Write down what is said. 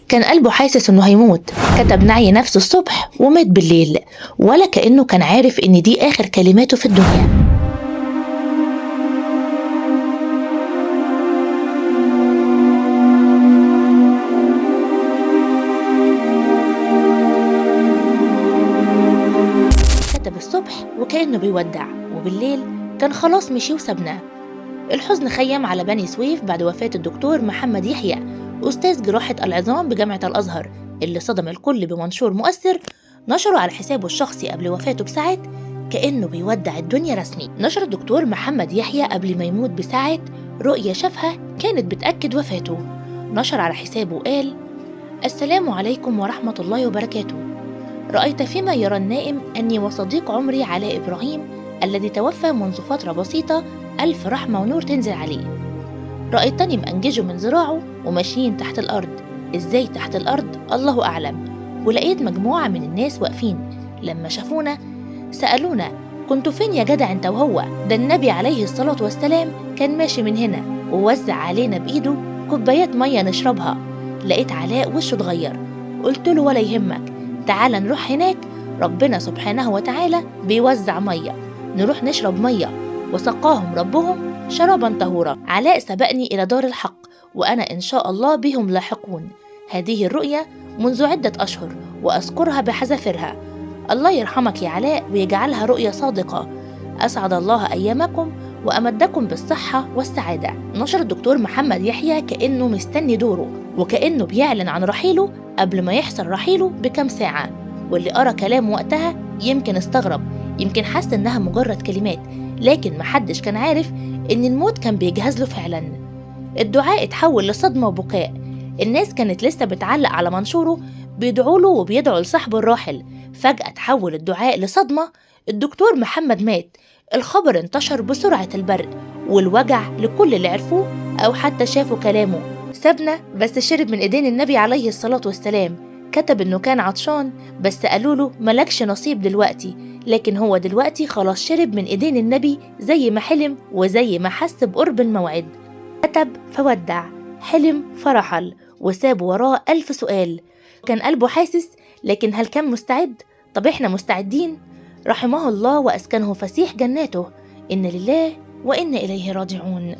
كان قلبه حاسس إنه هيموت. كتب نعي نفسه الصبح ومات بالليل، ولا كأنه كان عارف إن دي آخر كلماته في الدنيا. كتب الصبح وكأنه بيودع، وبالليل كان خلاص مشي وسابنا. الحزن خيم على بني سويف بعد وفاة الدكتور محمد يحيى، أستاذ جراحة العظام بجامعة الأزهر، اللي صدم الكل بمنشور مؤثر نشره على حسابه الشخصي قبل وفاته بساعات كأنه بيودع الدنيا رسمي. نشر الدكتور محمد يحيى قبل ما يموت بساعات رؤية شافها كانت بتأكد وفاته. نشر على حسابه قال: السلام عليكم ورحمة الله وبركاته. رأيت فيما يرى النائم أني وصديق عمري علاء إبراهيم الذي توفى منذ فترة بسيطة، ألف رحمة ونور تنزل عليه. رأيتني مأنججه من ذراعه وماشيين تحت الأرض. إزاي تحت الأرض الله أعلم. ولقيت مجموعة من الناس واقفين، لما شافونا سألونا: كنتوا فين يا جدع انت وهو؟ ده النبي عليه الصلاة والسلام كان ماشي من هنا ووزع علينا بإيده كوبايات مية نشربها. لقيت علاء وشه اتغير. قلت له: ولا يهمك، تعال نروح هناك، ربنا سبحانه وتعالى بيوزع مية، نروح نشرب مية. وسقاهم ربهم شرابا طهورا. علاء سبقني إلى دار الحق، وأنا إن شاء الله بهم لاحقون. هذه الرؤية منذ عدة أشهر وأذكرها بحذافيرها. الله يرحمك يا علاء ويجعلها رؤية صادقة. أسعد الله أيامكم وأمدكم بالصحة والسعادة. نشر الدكتور محمد يحيى كأنه مستني دوره، وكأنه بيعلن عن رحيله قبل ما يحصل رحيله بكم ساعة. واللي قرأ كلامه وقتها يمكن استغرب، يمكن حس إنها مجرد كلمات، لكن محدش كان عارف إن الموت كان بيجهز له فعلا. الدعاء اتحول لصدمة وبكاء. الناس كانت لسه بتعلق على منشوره بيدعوا له وبيدعوا لصاحبه الراحل. فجأة تحول الدعاء لصدمة. الدكتور محمد مات. الخبر انتشر بسرعة البرق، والوجع لكل اللي عرفوه أو حتى شافوا كلامه. سابنا بس شرب من إيدين النبي عليه الصلاة والسلام. كتب إنه كان عطشان بس قالوا له ملكش نصيب دلوقتي، لكن هو دلوقتي خلاص شرب من إيدين النبي زي ما حلم وزي ما حس بقرب الموعد. كتب فودع، حلم فرحل، وساب وراه 1000 سؤال. كان قلبه حاسس، لكن هل كان مستعد؟ طب إحنا مستعدين؟ رحمه الله وأسكنه فسيح جناته. إن لله وإن إليه راجعون.